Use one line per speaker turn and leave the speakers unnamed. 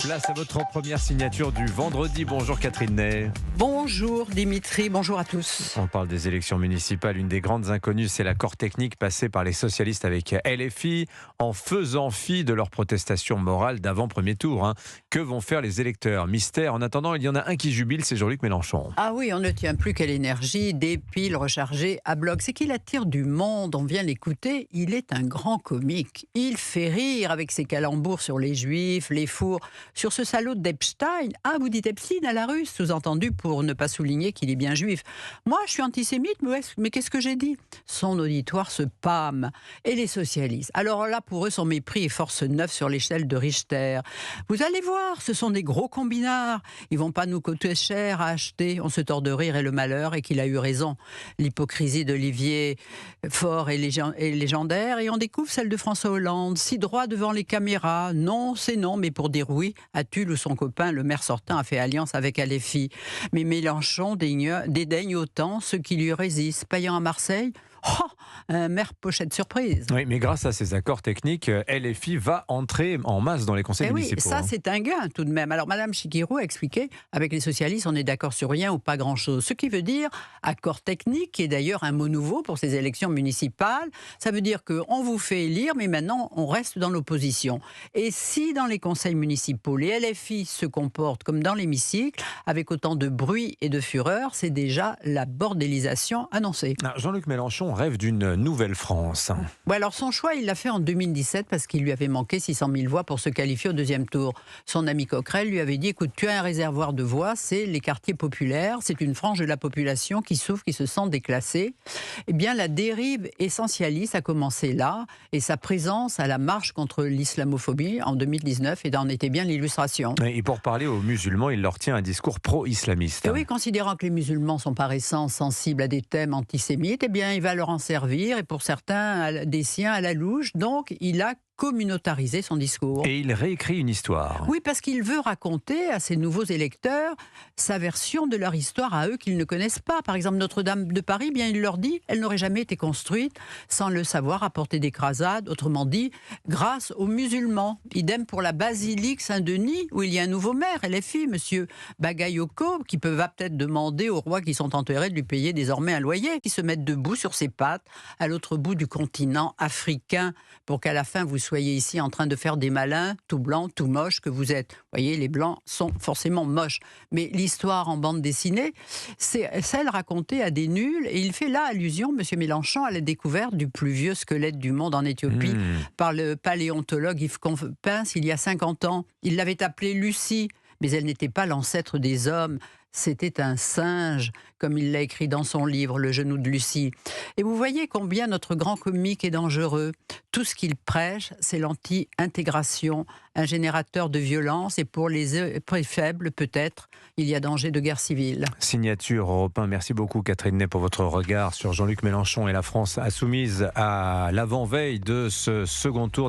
Place à votre première signature du vendredi. Bonjour Catherine Ney.
Bonjour Dimitri, bonjour à tous.
On parle des élections municipales. Une des grandes inconnues, c'est l'accord technique passé par les socialistes avec LFI en faisant fi de leur protestation morale d'avant premier tour. Que vont faire les électeurs? Mystère. En attendant, il y en a un qui jubile, c'est Jean-Luc Mélenchon.
Ah oui, on ne tient plus qu'à l'énergie, des piles rechargées à bloc. C'est qu'il attire du monde, on vient l'écouter, il est un grand comique. Il fait rire avec ses calembours sur les juifs, les fours, sur ce salaud d'Epstein. Ah, vous dites Epstein à la russe, sous-entendu pour ne pas souligner qu'il est bien juif. Moi, je suis antisémite, mais qu'est-ce que j'ai dit? Son auditoire se pâme. Et les socialistes? Alors là, pour eux, son mépris est force 9 sur l'échelle de Richter. Vous allez voir, ce sont des gros combinards. Ils vont pas nous coûter cher à acheter. On se tord de rire et le malheur, et qu'il a eu raison. L'hypocrisie d'Olivier Faure est légendaire, et on découvre celle de François Hollande. Si droit devant les caméras, non, c'est non, mais pour dire oui, à Tulle où son copain, le maire sortant, a fait alliance avec LFI. Mais Mélenchon dédaigne autant ceux qui lui résistent. Payan à Marseille, un maire pochette surprise.
Oui, mais grâce à ces accords techniques, LFI va entrer en masse dans les conseils municipaux.
Oui, ça c'est un gain tout de même. Alors Madame Chiquirou a expliqué, avec les socialistes, on est d'accord sur rien ou pas grand-chose. Ce qui veut dire accord technique, qui est d'ailleurs un mot nouveau pour ces élections municipales. Ça veut dire qu'on vous fait élire, mais maintenant on reste dans l'opposition. Et si dans les conseils municipaux, les LFI se comportent comme dans l'hémicycle, avec autant de bruit et de fureur, c'est déjà la bordélisation annoncée.
Jean-Luc Mélenchon rêve d'une nouvelle France.
Ouais, alors son choix, il l'a fait en 2017 parce qu'il lui avait manqué 600 000 voix pour se qualifier au deuxième tour. Son ami Coquerel lui avait dit, écoute, tu as un réservoir de voix, c'est les quartiers populaires, c'est une frange de la population qui souffre, qui se sent déclassée. Eh bien, la dérive essentialiste a commencé là, et sa présence à la marche contre l'islamophobie en 2019 en était bien l'illustration.
Et pour parler aux musulmans, il leur tient un discours pro-islamiste.
Et oui, considérant que les musulmans sont par essence sensibles à des thèmes antisémites, eh bien, il va leur en servir, et pour certains, des siens à la louche. Donc, il a communautariser son discours.
Et il réécrit une histoire.
Oui, parce qu'il veut raconter à ses nouveaux électeurs sa version de leur histoire à eux qu'ils ne connaissent pas. Par exemple, Notre-Dame de Paris, bien il leur dit, elle n'aurait jamais été construite sans le savoir apporter des crasades, autrement dit, grâce aux musulmans. Idem pour la basilique Saint-Denis, où il y a un nouveau maire, LFI, monsieur Bagayoko, qui va peut-être demander aux rois qui sont enterrés de lui payer désormais un loyer, qui se mettent debout sur ses pattes à l'autre bout du continent africain, pour qu'à la fin vous soyez ici en train de faire des malins, tout blancs, tout moches que vous êtes. Vous voyez, les blancs sont forcément moches. Mais l'histoire en bande dessinée, c'est celle racontée à des nuls. Et il fait là allusion, M. Mélenchon, à la découverte du plus vieux squelette du monde en Éthiopie par le paléontologue Yves Coppens il y a 50 ans. Il l'avait appelée Lucie, mais elle n'était pas l'ancêtre des hommes. C'était un singe, comme il l'a écrit dans son livre, Le genou de Lucie. Et vous voyez combien notre grand comique est dangereux. Tout ce qu'il prêche, c'est l'anti-intégration, un générateur de violence, et pour les faibles, peut-être, il y a danger de guerre civile.
Signature Europe 1. Merci beaucoup Catherine Ney pour votre regard sur Jean-Luc Mélenchon et la France insoumise à l'avant-veille de ce second tour.